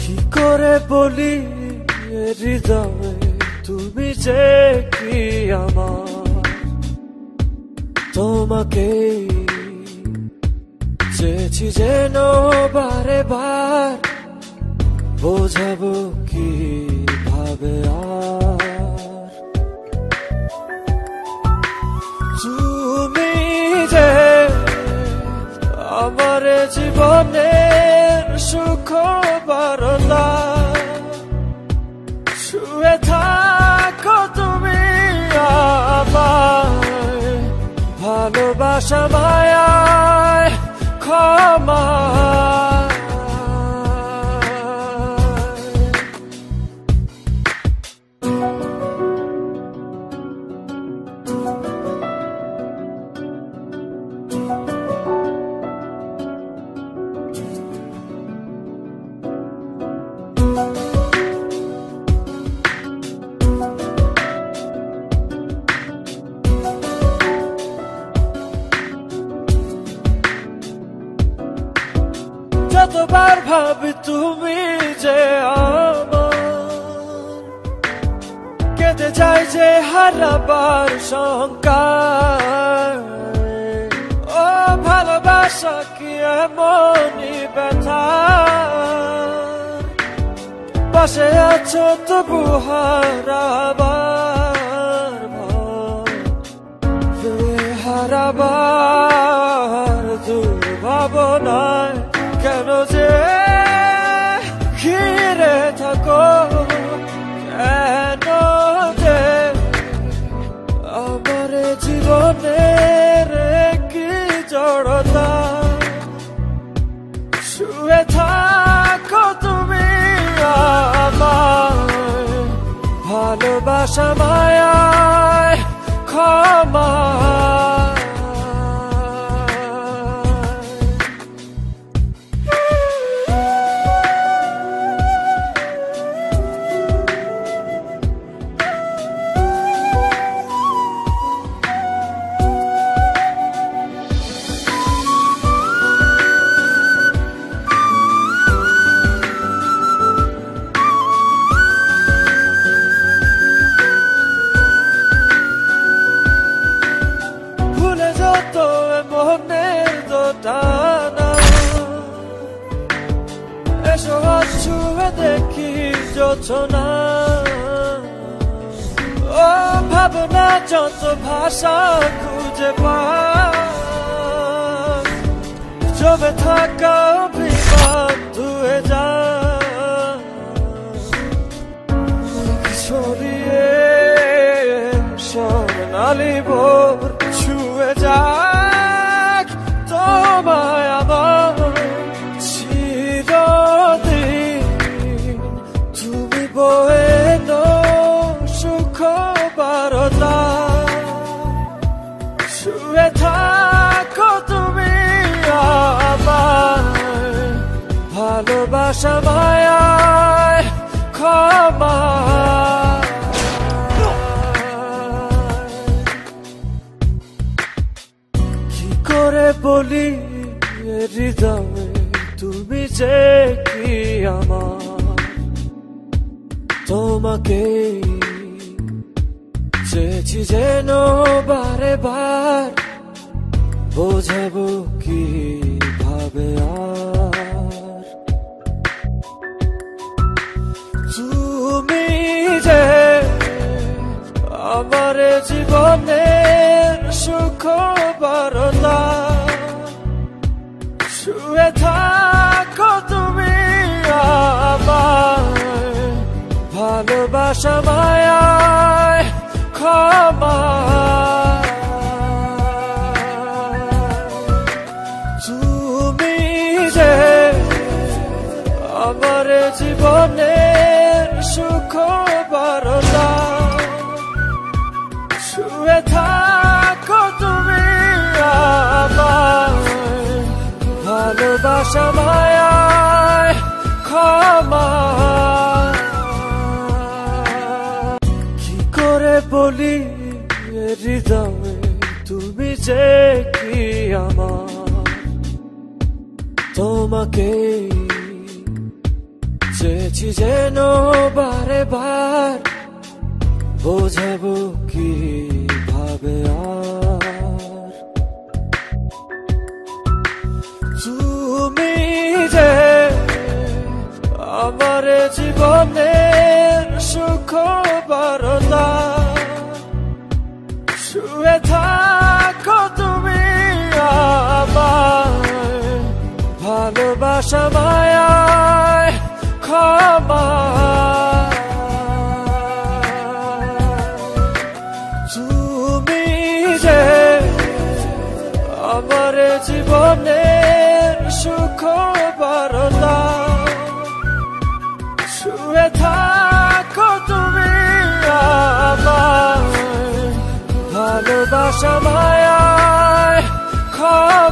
কি করে বলি হৃদয়ে তুমি যে কি আমার, তোমাকে চেয়েছি যেন বারে বার, বোঝাবো কি ভাবে আর। তুমি যে আমার জীবনের সুখ বারতা, শুয়ে থাকো তুমি আমায়, ভালোবাসা মায়ায় ক্ষমা। যতবার ভাবি তুমি যে আমার, কেঁদে যায় যে হারাবার শঙ্কা। ও ভালোবাসা কি এমনই ব্যথা, পাশে আছো তবু হারাবার ভয়, হারাবার দুর্ভাবনায় কেন যে ঘিরে থাকো, কেন যে আমার জীবনের কি জড়তা, শুয়ে থাকো তুমি আমায়, ভালোবাসা মায়ায় ক্ষমা। মনের দোটানা এসো ছুঁয়ে দেখি যোছনা, ও ভাবনা যত ভাষা খুঁজে পায়, জমে থাকা অভিমান ধুয়ে যায়, ছড়িয়ে স্বর্ণালী ভোর ছুঁয়ে যাক তোমায় আমার চিরদিন, তুমি বয়ে সুখ বারতা, শুয়ে থাকো তুমি আমায়, ভালোবাসা মায়ায় ক্ষমা। করে বলি হৃদয়ে তুমি যে কি আমার, তোমাকে চেয়েছি যেন বারে বার, বোঝাবো কি ভাবে আর। তুমি যে আমার জীবনের সুখ বারতা, শুয়ে থাকো তুমি আমায়, ভালোবাসা মায়ায় ক্ষমা। তুমি যে আমার জীবনের সুখ বারতা, শুয়ে থাকো তুমি আমায়, ভালোবাসা মায়ায় ক্ষমা। কি করে বলি হৃদয়ে তুমি যে কি আমার, তোমাকে চাইছি যেন বারে বার বোঝাবো কি ভাবে আর তুমি যে আমার জীবনের সুখ বারতা শুয়ে থাকো তুমি আমার ভালোবাসা মায়ায় ক্ষমা তুমি যে আমার জীবনের সুখ বারতা শুয়ে থাকো তুমি আমার ভালোবাসা মায়ায় ক্ষমা